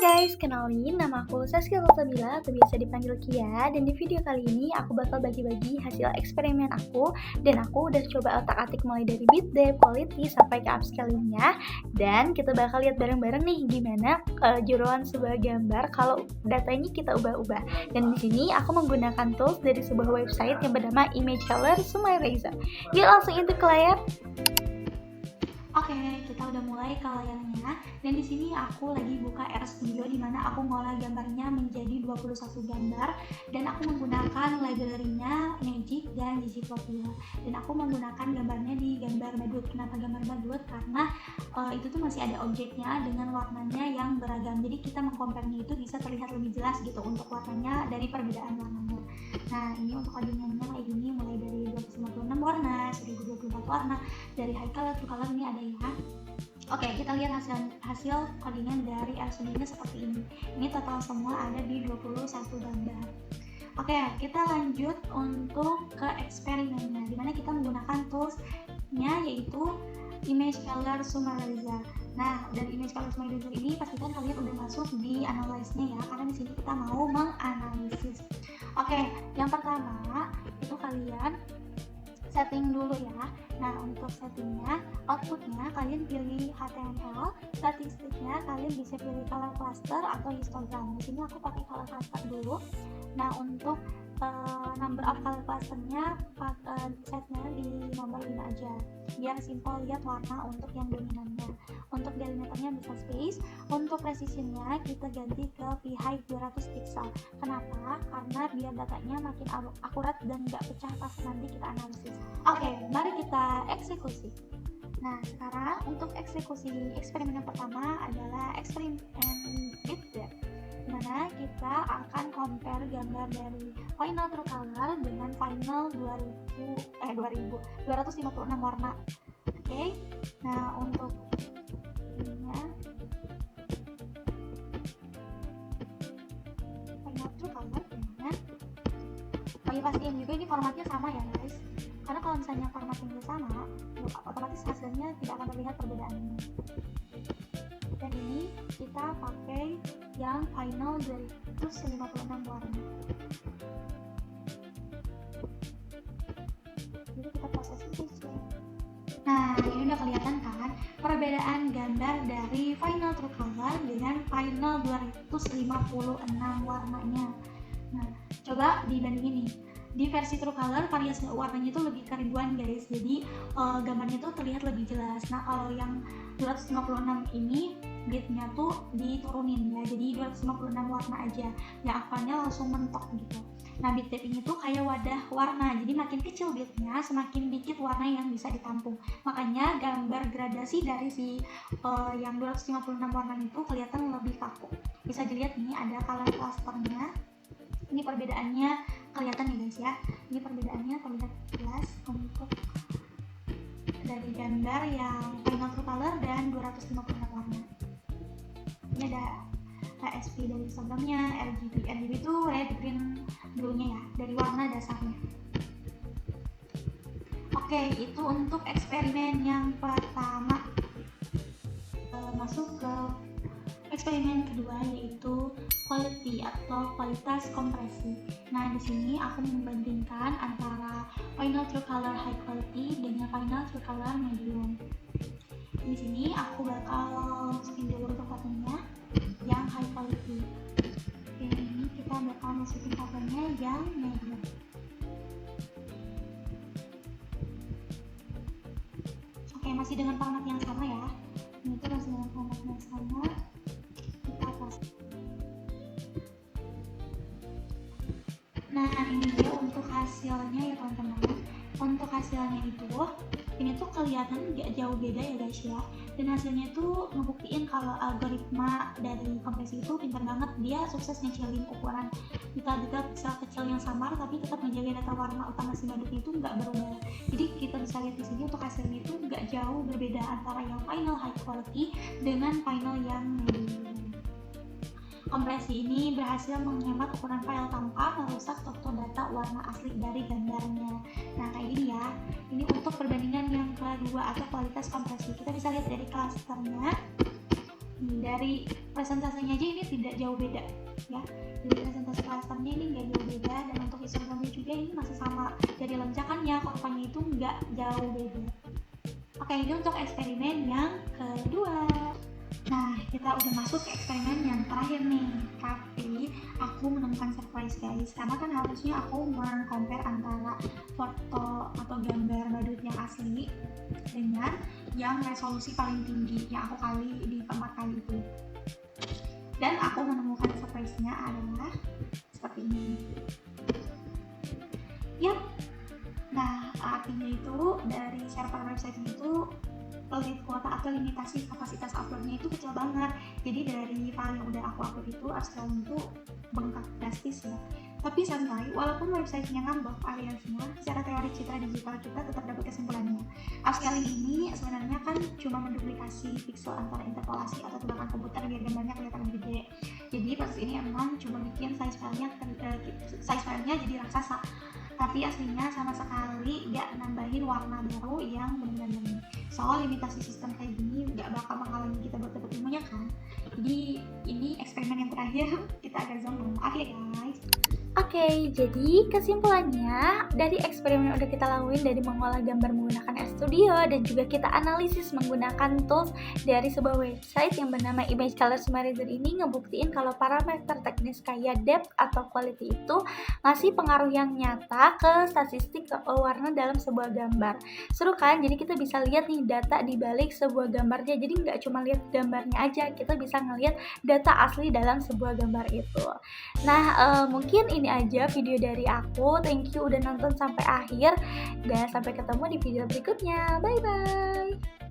guys, kenalin nama aku Saskia Salsabila atau biasa dipanggil Kia. Dan di video kali ini aku bakal bagi-bagi hasil eksperimen aku. Dan aku udah coba otak-atik mulai dari bit depth, quality, sampai ke upscalingnya. Dan kita bakal lihat bareng-bareng nih gimana kejuruan sebuah gambar kalau datanya kita ubah-ubah. Dan di sini aku menggunakan tools dari sebuah website yang bernama Image Color Summarizer. Yuk langsung intip ke layar. Oke, kita udah mulai ke layarnya. Dan di sini aku lagi buka RStudio di mana aku ngolah gambarnya menjadi 21 gambar dan aku menggunakan library-nya Magic dan Ggplot2. Dan aku menggunakan gambarnya di gambar badut. Kenapa gambar badut? Karena itu tuh masih ada objeknya dengan warnanya yang beragam. Jadi kita mengkomparnya itu bisa terlihat lebih jelas gitu untuk warnanya dari perbedaan warnanya. Nah, ini untuk codingannya kayak gini, mulai dari 256 warna, 1024 warna, dari high color to color ini ada ya. Oke, kita lihat hasil codingan dari RStudio seperti ini. Ini total semua ada di 21 gambar. Oke, kita lanjut untuk ke eksperimennya, dimana kita menggunakan toolsnya yaitu Image Color Summarizer. Nah, dari Image Color Summarizer ini pastikan kalian udah masuk di analyze-nya ya, karena di sini kita mau menganalisis. Oke, yang pertama itu kalian setting dulu ya. Nah, untuk settingnya, outputnya kalian pilih HTML, statistiknya kalian bisa pilih color cluster atau histogram. Di sini aku pakai color cluster dulu. Nah, untuk number of color clusternya setnya di nomor 5 aja biar simple lihat warna untuk yang dominannya. Untuk delimiternya bisa space. Untuk precisionnya kita ganti ke p-height 200 pixel. Kenapa? Karena biar datanya makin akurat dan nggak pecah pas nanti kita analisis. Oke, mari kita eksekusi. Nah, sekarang untuk eksekusi eksperimen yang pertama adalah eksperimen bit depth, dimana kita akan compare gambar dari final true color dengan final 256 warna. Oke. Nah, untuk ininya final true color dengan pastiin juga ini formatnya sama ya guys, karena kalau misalnya formatnya sama otomatis hasilnya tidak akan terlihat perbedaannya. Dan ini kita pakai yang final 256 warna. Jadi kita proses itu saja. Nah, ini udah kelihatan kan perbedaan gambar dari final true color dengan final 256 warnanya. Nah, coba dibandingin nih. Di versi true color variasi warnanya itu lebih keribuan guys, jadi gambarnya tuh terlihat lebih jelas. Nah, kalau yang 256 ini bitnya tuh diturunin ya, jadi 256 warna aja, yang akalnya langsung mentok gitu. Nah, bit depth ini tuh kayak wadah warna, jadi makin kecil bitnya semakin dikit warna yang bisa ditampung. Makanya gambar gradasi dari si yang 256 warna itu kelihatan lebih kaku. Bisa dilihat nih ada color clusternya. Ini perbedaannya kelihatan ya guys ya. Ini perbedaannya terlihat jelas untuk dari gambar yang final true color dan 256 warna. Ini ada ASP dari Instagramnya, RGB itu red green dulunya ya, dari warna dasarnya. Oke, itu untuk eksperimen yang pertama. Masuk ke eksperimen kedua yaitu quality atau kualitas kompresi. Nah, di sini aku membandingkan antara final true color high quality dengan final true color medium. Di sini aku bakal masukin dulu ke fotonya yang high quality. Oke, ini kita bakal masukin fotonya yang medium. Oke, masih dengan format yang sama ya. Ini tuh masih dengan format yang sama. Nah, ini dia untuk hasilnya ya teman-teman. Untuk hasilnya itu ini tuh kelihatan gak jauh beda ya guys ya. Dan hasilnya tuh ngebuktiin kalau algoritma dari kompresi itu pintar banget. Dia sukses ngecilin ukuran detail-detail pixel kecil yang samar, tapi tetap menjaga data warna utama si badutnya itu nggak berubah. Jadi kita bisa lihat di sini untuk hasilnya itu nggak jauh berbeda antara yang final high quality dengan final yang medium. Kompresi ini berhasil menghemat ukuran file tanpa merusak struktur data warna asli dari gambarnya. Nah, kayak gini ya. Ini untuk perbandingan yang kedua atau kualitas kompresi. Kita bisa lihat dari klasternya. Dari presentasinya aja ini tidak jauh beda ya. Dari presentasi klasternya ini nggak jauh beda, dan untuk histogram juga ini masih sama. Dari loncakannya, kurvanya itu nggak jauh beda. Oke, ini untuk eksperimen yang kedua. Nah, kita udah masuk ke eksperimen yang terakhir nih. Tapi aku menemukan surprise guys, karena kan harusnya aku compare antara foto atau gambar badut yang asli dengan yang resolusi paling tinggi yang aku kali di keempat kali itu. Dan aku menemukan surprise-nya adalah seperti ini. Yap. Nah, artinya itu dari server website itu kuota atau limitasi kapasitas uploadnya itu kecil banget. Jadi dari file yang udah aku upload itu upscaling itu bengkak drastis ya. Tapi santai, walaupun websitenya ngambek aliasnya, secara teori citra digital kita tetap dapat kesimpulannya. Upscaling ini sebenarnya kan cuma menduplikasi pixel antara interpolasi atau tebakan komputer biar gambarnya kelihatan gede. Jadi proses ini emang cuma bikin size filenya jadi raksasa. Tapi aslinya sama sekali gak nambahin warna baru yang bener-bener. Soal limitasi sistem kayak gini gak bakal menghalangi kita buat dapet ilmunya kan. Jadi ini eksperimen yang terakhir, kita agak zoom, maaf ya guys. Oke, jadi kesimpulannya dari eksperimen yang udah kita lakuin, dari mengolah gambar menggunakan RStudio dan juga kita analisis menggunakan tools dari sebuah website yang bernama Image Color Summarizer ini, ngebuktiin kalau parameter teknis kayak depth atau quality itu ngasih pengaruh yang nyata ke statistik warna dalam sebuah gambar. Seru kan? Jadi kita bisa lihat nih data di balik sebuah gambarnya. Jadi nggak cuma lihat gambarnya aja, kita bisa ngelihat data asli dalam sebuah gambar itu. Nah, mungkin ini aja video dari aku. Thank you udah nonton sampai akhir, dan sampai ketemu di video berikutnya. Bye bye.